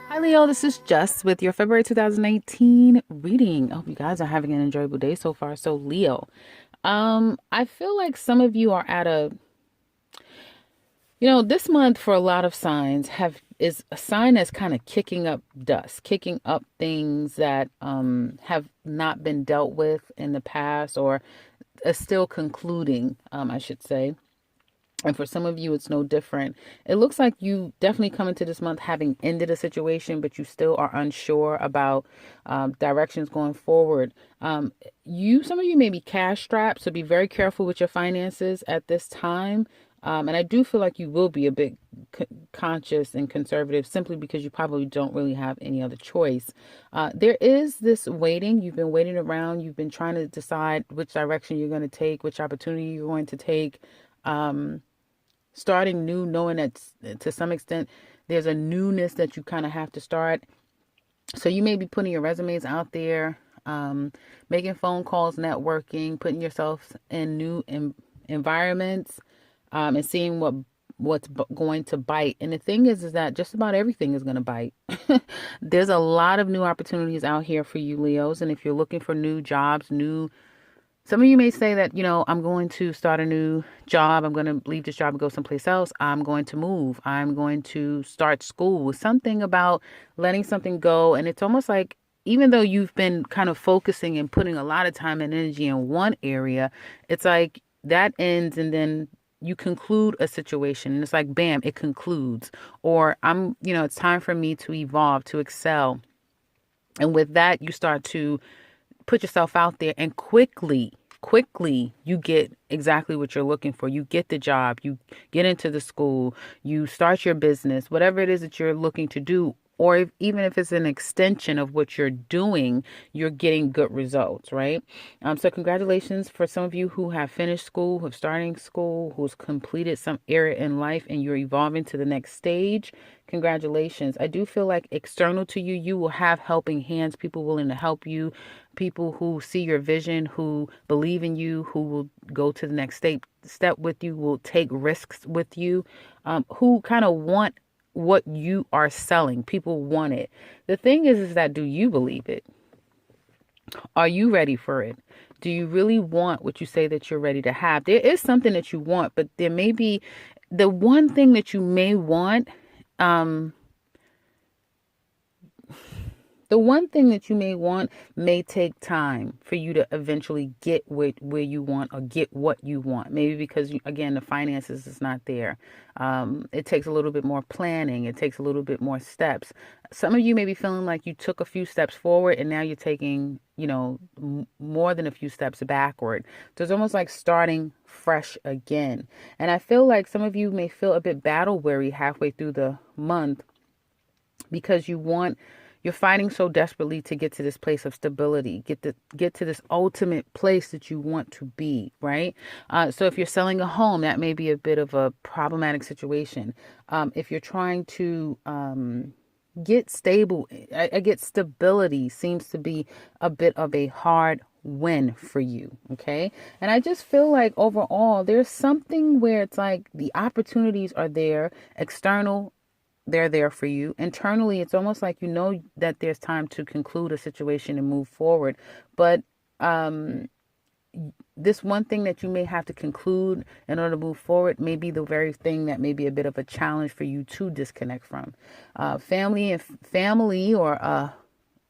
Hi Leo, this is Jess with your February 2019 reading. I hope you guys are having an enjoyable day so far. So Leo, I feel like some of you are at this month for a lot of signs is a sign that's kind of kicking up dust, kicking up things that have not been dealt with in the past or are still concluding, I should say. And for some of you, it's no different. It looks like you definitely come into this month having ended a situation, but you still are unsure about directions going forward. Some of you may be cash strapped, so be very careful with your finances at this time. And I do feel like you will be a bit conscious and conservative simply because you probably don't really have any other choice. There is this waiting. You've been waiting around. You've been trying to decide which direction you're going to take, which opportunity you're going to take. Starting new, knowing that to some extent there's a newness that you kind of have to start. So you may be putting your resumes out there, making phone calls, networking, putting yourself in new environments, and seeing what's going to bite. And the thing is that just about everything is going to bite. There's a lot of new opportunities out here for you, Leos. And if you're looking for new jobs, some of you may say that, I'm going to start a new job. I'm going to leave this job and go someplace else. I'm going to move. I'm going to start school. Something about letting something go. And it's almost like, even though you've been kind of focusing and putting a lot of time and energy in one area, it's like that ends and then you conclude a situation and it's like, bam, it concludes. Or it's time for me to evolve, to excel. And with that, you start to put yourself out there and quickly you get exactly what you're looking for. You get the job, you get into the school, you start your business, whatever it is that you're looking to do. Or even if it's an extension of what you're doing, you're getting good results, right? So congratulations for some of you who have finished school, who have started school, who's completed some area in life, and you're evolving to the next stage. Congratulations. I do feel like external to you, you will have helping hands, people willing to help you, people who see your vision, who believe in you, who will go to the next step with you, will take risks with you, who kind of want what you are selling. People want it. The thing is that, do you believe it? Are you ready for it? Do you really want what you say that you're ready to have? There is something that you want, but there may be the one thing that you may want. The one thing that you may want may take time for you to eventually get where you want or get what you want. Maybe because, again, the finances is not there. It takes a little bit more planning. It takes a little bit more steps. Some of you may be feeling like you took a few steps forward and now you're taking, more than a few steps backward. So it's almost like starting fresh again. And I feel like some of you may feel a bit battle weary halfway through the month because you're fighting so desperately to get to this place of stability, get to this ultimate place that you want to be, right? So if you're selling a home, that may be a bit of a problematic situation. If you're trying to get stable, I get stability seems to be a bit of a hard win for you, okay? And I just feel like overall, there's something where it's like the opportunities are there, external, they're there for you. Internally, it's almost like that there's time to conclude a situation and move forward. But this one thing that you may have to conclude in order to move forward may be the very thing that may be a bit of a challenge for you to disconnect from. Family or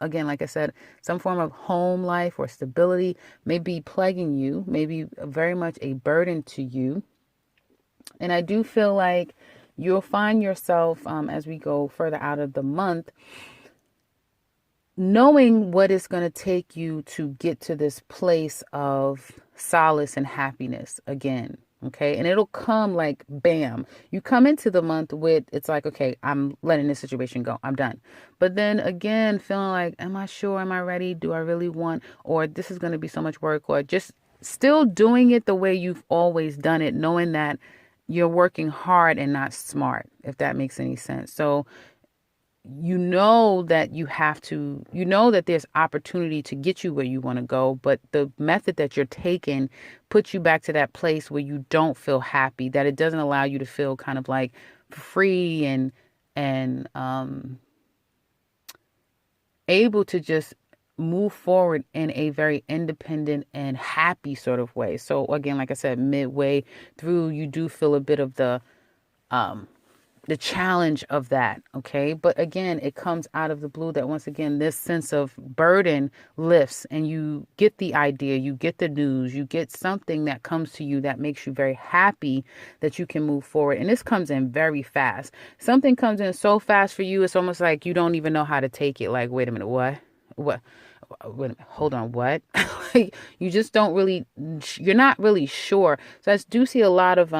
again, like I said, some form of home life or stability may be plaguing you, may be very much a burden to you. And I do feel like you'll find yourself, as we go further out of the month, knowing what it's going to take you to get to this place of solace and happiness again. Okay. And it'll come like, bam, you come into the month with, it's like, okay, I'm letting this situation go. I'm done. But then again, feeling like, am I sure? Am I ready? Do I really want, or this is going to be so much work, or just still doing it the way you've always done it, knowing that you're working hard and not smart, if that makes any sense. So you know that you have to, you know that there's opportunity to get you where you want to go, but the method that you're taking puts you back to that place where you don't feel happy, that it doesn't allow you to feel kind of like free and able to just move forward in a very independent and happy sort of way. So again, like I said, midway through, you do feel a bit of um the challenge of that, okay? But again, it comes out of the blue that once again, this sense of burden lifts and you get the idea, you get the news, you get something that comes to you that makes you very happy that you can move forward. And this comes in very fast. Something comes in so fast for you, it's almost like you don't even know how to take it. Like, wait a minute, what? What? Wait a minute, hold on, what? You just don't really, you're not really sure. So I do see a lot of,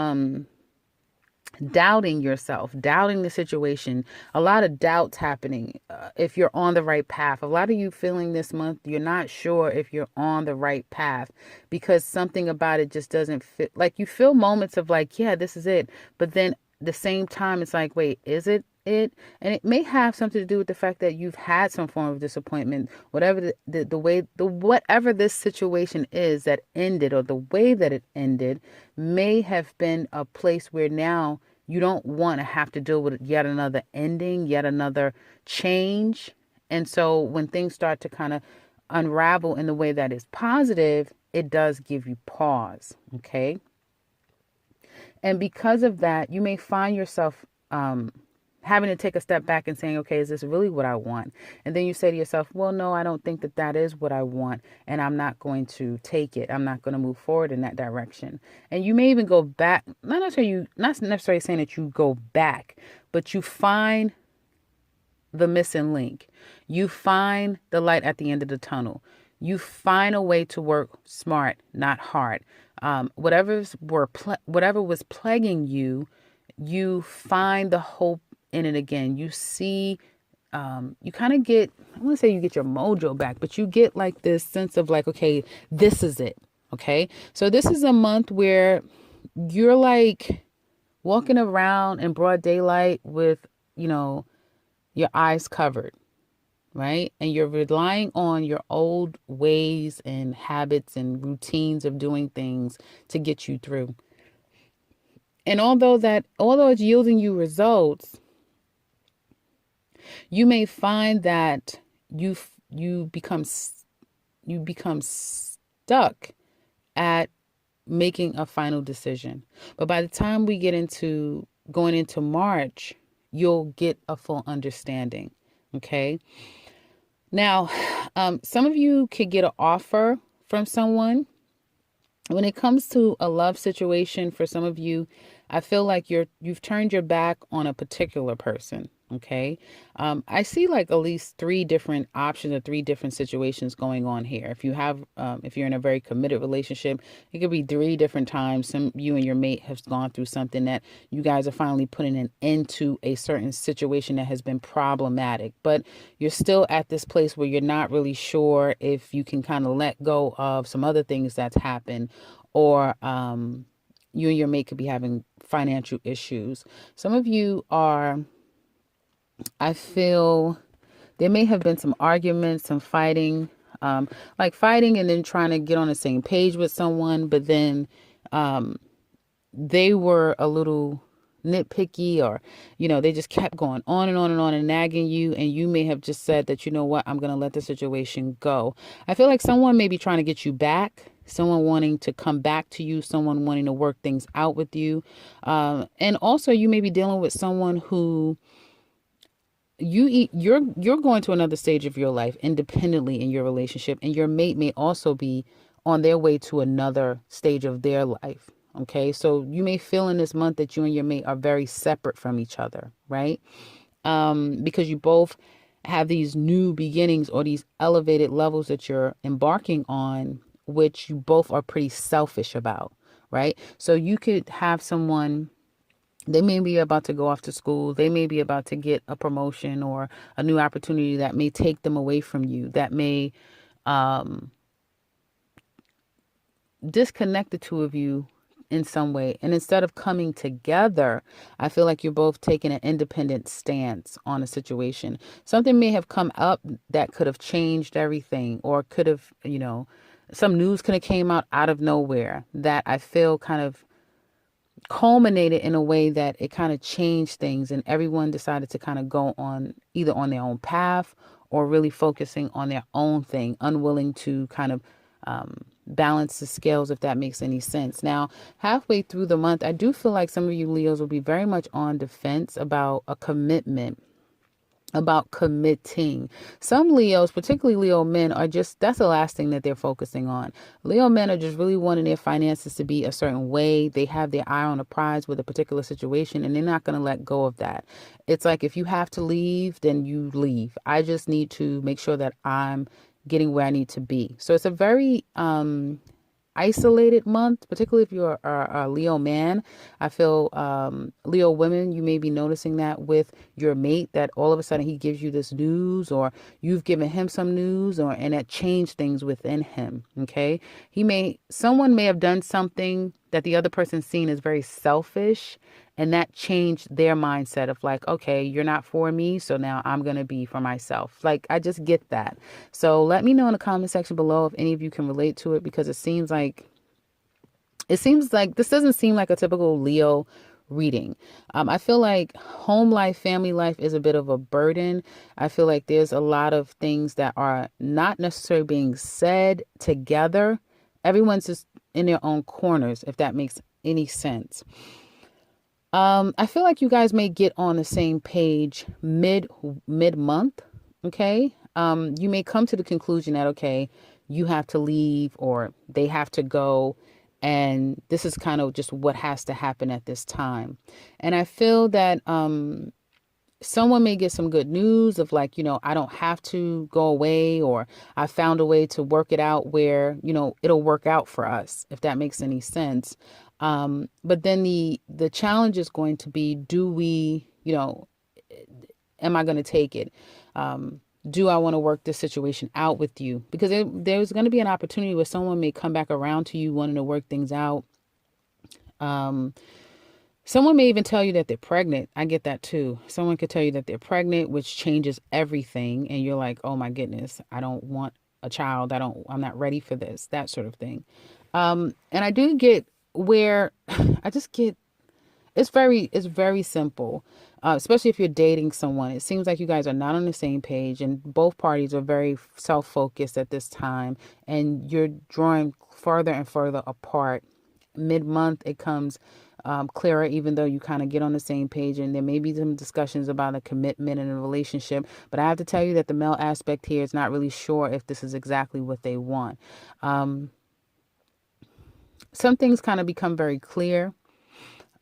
doubting yourself, doubting the situation, a lot of doubts happening if you're on the right path. A lot of you feeling this month, you're not sure if you're on the right path because something about it just doesn't fit. Like you feel moments of like, yeah, this is it. But then the same time, it's like, wait, is it? And it may have something to do with the fact that you've had some form of disappointment, whatever whatever this situation is that ended or the way that it ended may have been a place where now you don't want to have to deal with yet another ending, yet another change. And so when things start to kind of unravel in the way that is positive, it does give you pause. Okay. And because of that, you may find yourself having to take a step back and saying, okay, is this really what I want? And then you say to yourself, well, no, I don't think that that is what I want. And I'm not going to take it. I'm not going to move forward in that direction. And you may even go back, not necessarily saying that you go back, but you find the missing link. You find the light at the end of the tunnel. You find a way to work smart, not hard. Whatever was plaguing you, you find the hope in it again. You see, you kind of get, I want to say you get your mojo back, but you get like this sense of like, okay, this is it. Okay. So this is a month where you're like walking around in broad daylight with, your eyes covered, right? And you're relying on your old ways and habits and routines of doing things to get you through. And although it's yielding you results, you may find that you become stuck at making a final decision. But by the time we get into going into March, you'll get a full understanding. Okay. Now, some of you could get an offer from someone. When it comes to a love situation, for some of you, I feel like you've turned your back on a particular person. Okay. I see like at least three different options or three different situations going on here. If you're in a very committed relationship, it could be three different times. You and your mate have gone through something that you guys are finally putting an end to a certain situation that has been problematic, but you're still at this place where you're not really sure if you can kind of let go of some other things that's happened, or, you and your mate could be having financial issues. Some of you I feel there may have been some arguments, some fighting, like fighting and then trying to get on the same page with someone, but then they were a little nitpicky, or, they just kept going on and on and on and nagging you. And you may have just said that, you know what, I'm going to let the situation go. I feel like someone may be trying to get you back, someone wanting to come back to you, someone wanting to work things out with you. And also you may be dealing with someone who you're going to another stage of your life independently in your relationship, and your mate may also be on their way to another stage of their life. Okay, so you may feel in this month that you and your mate are very separate from each other, right? Because you both have these new beginnings or these elevated levels that you're embarking on, which you both are pretty selfish about, right? So you could have someone, they may be about to go off to school. They may be about to get a promotion or a new opportunity that may take them away from you, that may disconnect the two of you in some way. And instead of coming together, I feel like you're both taking an independent stance on a situation. Something may have come up that could have changed everything, or could have, some news could have came out of nowhere that I feel kind of culminated in a way that it kind of changed things, and everyone decided to kind of go on either on their own path or really focusing on their own thing, unwilling to kind of balance the scales, if that makes any sense. Now, halfway through the month, I do feel like some of you Leos will be very much on defense about a commitment, about committing. Some Leos, particularly Leo men, are just, that's the last thing that they're focusing on. Leo men are just really wanting their finances to be a certain way. They have their eye on a prize with a particular situation, and they're not going to let go of that. It's like, if you have to leave, then you leave. I just need to make sure that I'm getting where I need to be. So it's a very isolated month, particularly if you're a Leo man. I feel Leo women, you may be noticing that with your mate, that all of a sudden he gives you this news, or you've given him some news, and that changed things within him. Okay. Someone may have done something that the other person's seen as very selfish, and that changed their mindset of like, okay, you're not for me, so now I'm going to be for myself. Like, I just get that. So let me know in the comment section below if any of you can relate to it, because it seems like this doesn't seem like a typical Leo reading. I feel like home life, family life is a bit of a burden. I feel like there's a lot of things that are not necessarily being said together. Everyone's just in their own corners, if that makes any sense. I feel like you guys may get on the same page mid-month. Okay. You may come to the conclusion that, okay, you have to leave or they have to go, and this is kind of just what has to happen at this time. And I feel that someone may get some good news of like, I don't have to go away, or I found a way to work it out where, it'll work out for us, if that makes any sense. But then the challenge is going to be, do we, am I going to take it? Do I want to work this situation out with you? Because there's going to be an opportunity where someone may come back around to you wanting to work things out. Someone may even tell you that they're pregnant. I get that too. Someone could tell you that they're pregnant, which changes everything. And you're like, oh my goodness, I don't want a child. I'm not ready for this, that sort of thing. And I do get where I just get, it's very simple, especially if you're dating someone. It seems like you guys are not on the same page, and both parties are very self-focused at this time, and you're drawing further and further apart. Mid-month, it comes clearer, even though you kind of get on the same page, and there may be some discussions about a commitment in a relationship. But I have to tell you that the male aspect here is not really sure if this is exactly what they want. Some things kind of become very clear.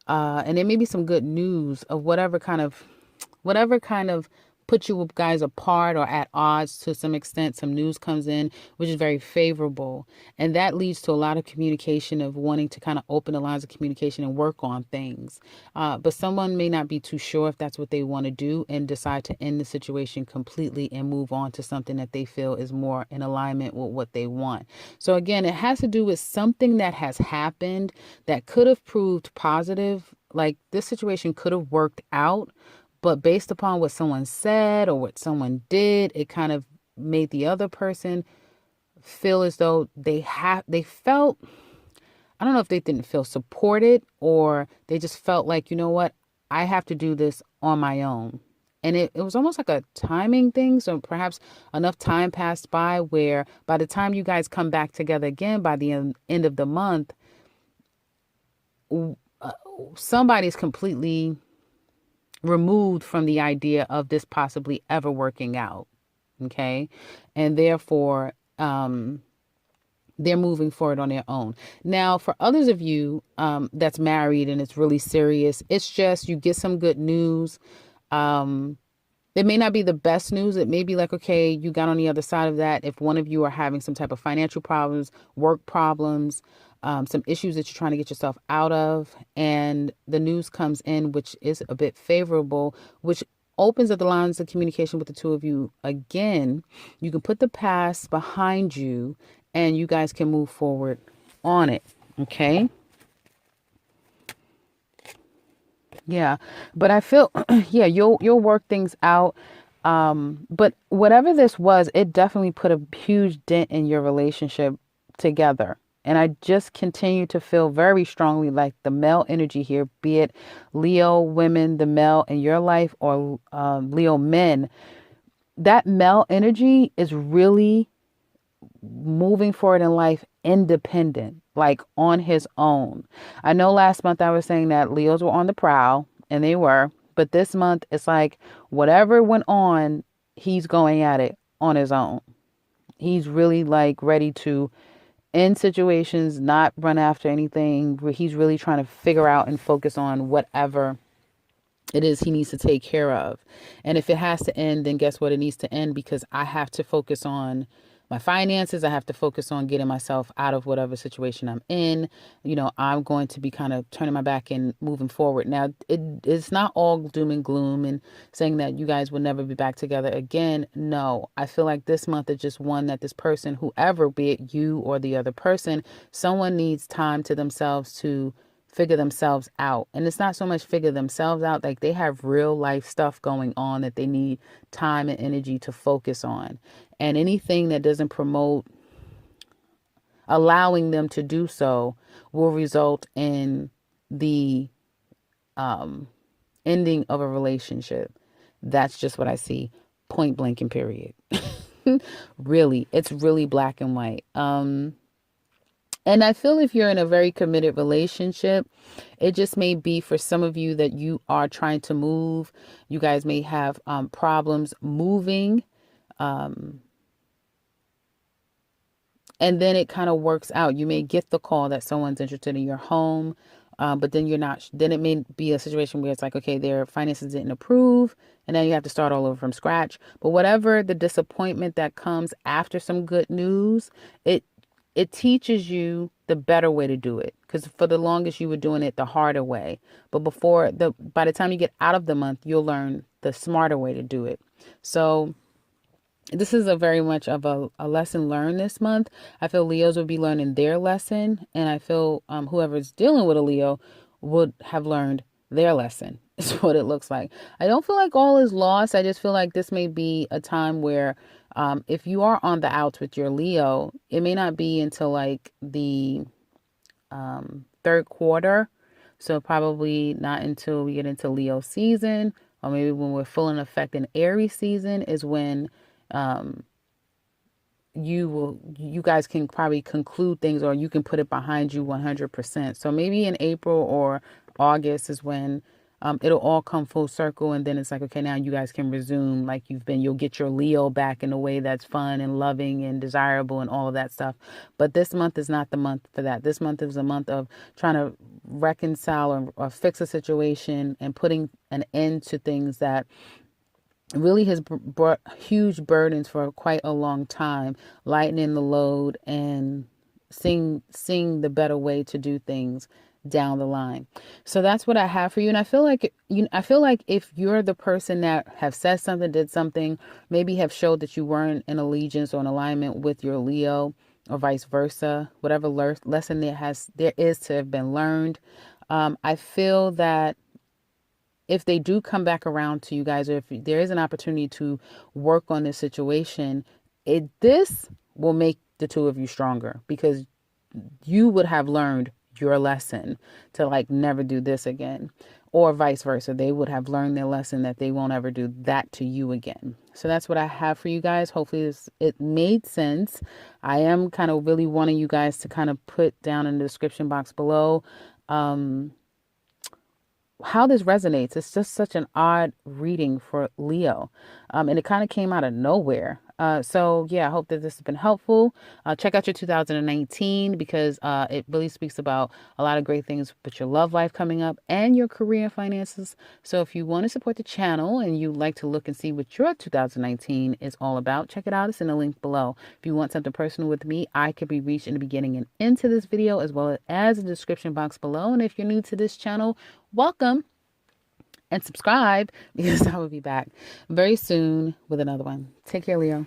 And there may be some good news of whatever kind of put you guys apart or at odds to some extent. Some news comes in, which is very favorable. And that leads to a lot of communication, of wanting to kind of open the lines of communication and work on things. But someone may not be too sure if that's what they want to do, and decide to end the situation completely and move on to something that they feel is more in alignment with what they want. So again, it has to do with something that has happened that could have proved positive. Like, this situation could have worked out, but based upon what someone said or what someone did, it kind of made the other person feel as though they felt, I don't know if they didn't feel supported, or they just felt like, you know what, I have to do this on my own. And it was almost like a timing thing. So perhaps enough time passed by where by the time you guys come back together again, by the end of the month, somebody's completely removed from the idea of this possibly ever working out. Okay. And therefore, they're moving forward on their own. Now, for others of you that's married and it's really serious, it's just you get some good news. It may not be the best news. It may be like, okay, you got on the other side of that. If one of you are having some type of financial problems, work problems, some issues that you're trying to get yourself out of, and the news comes in, which is a bit favorable, which opens up the lines of communication with the two of you again. You can put the past behind you, and you guys can move forward on it. Okay. Yeah. But I feel, yeah, you'll work things out. But whatever this was, it definitely put a huge dent in your relationship together. And I just continue to feel very strongly like the male energy here, be it Leo women, the male in your life, or Leo men, that male energy is really moving forward in life independent, like on his own. I know last month I was saying that Leos were on the prowl, and they were, but this month it's like whatever went on, he's going at it on his own. He's really like ready to end situations, not run after anything. He's really trying to figure out and focus on whatever it is he needs to take care of. And if it has to end, then guess what? It needs to end because I have to focus on my finances. I have to focus on getting myself out of whatever situation I'm in. I'm going to be kind of turning my back and moving forward. Now, it's not all doom and gloom and saying that you guys will never be back together again. No, I feel like this month is just one that this person, whoever, be it you or the other person, someone needs time to themselves to figure themselves out. And it's not so much figure themselves out, like they have real life stuff going on that they need time and energy to focus on. And anything that doesn't promote allowing them to do so will result in the ending of a relationship. That's just what I see, point blank and period. Really, it's really black and white. And I feel if you're in a very committed relationship, it just may be for some of you that you are trying to move. You guys may have problems moving. And then it kind of works out. You may get the call that someone's interested in your home, but then you're not. Then it may be a situation where it's like, okay, their finances didn't approve, and then you have to start all over from scratch. But whatever the disappointment that comes after some good news, it teaches you the better way to do it. Because for the longest you were doing it the harder way. But by the time you get out of the month, you'll learn the smarter way to do it. So this is a very much of a lesson learned this month. I feel Leos will be learning their lesson. And I feel whoever's dealing with a Leo would have learned their lesson. Is what it looks like. I don't feel like all is lost. I just feel like this may be a time where if you are on the outs with your Leo, it may not be until like the third quarter. So probably not until we get into Leo season, or maybe when we're full in effect in Aries season is when you guys can probably conclude things, or you can put it behind you 100%. So maybe in April or August is when it'll all come full circle, and then it's like, okay, now you guys can resume like you'll get your Leo back in a way that's fun and loving and desirable and all of that stuff. But this month is not the month for that. This month is a month of trying to reconcile or fix a situation and putting an end to things that really has brought huge burdens for quite a long time, lightening the load and seeing the better way to do things down the line. So that's what I have for you. And I feel like if you're the person that have said something, did something, maybe have showed that you weren't in allegiance or in alignment with your Leo, or vice versa, whatever lesson there is to have been learned, I feel that if they do come back around to you guys, or if there is an opportunity to work on this situation, this will make the two of you stronger, because you would have learned your lesson to like never do this again, or vice versa. They would have learned their lesson that they won't ever do that to you again. So that's what I have for you guys. Hopefully it made sense. I am kind of really wanting you guys to kind of put down in the description box below how this resonates. It's just such an odd reading for Leo. And it kind of came out of nowhere. So yeah, I hope that this has been helpful. Check out your 2019, because it really speaks about a lot of great things with your love life coming up and your career and finances. So if you want to support the channel and you like to look and see what your 2019 is all about, check it out. It's in the link below. If you want something personal with me, I could be reached in the beginning and into this video, as well as the description box below. And if you're new to this channel, welcome, and subscribe, because I will be back very soon with another one. Take care, Leo.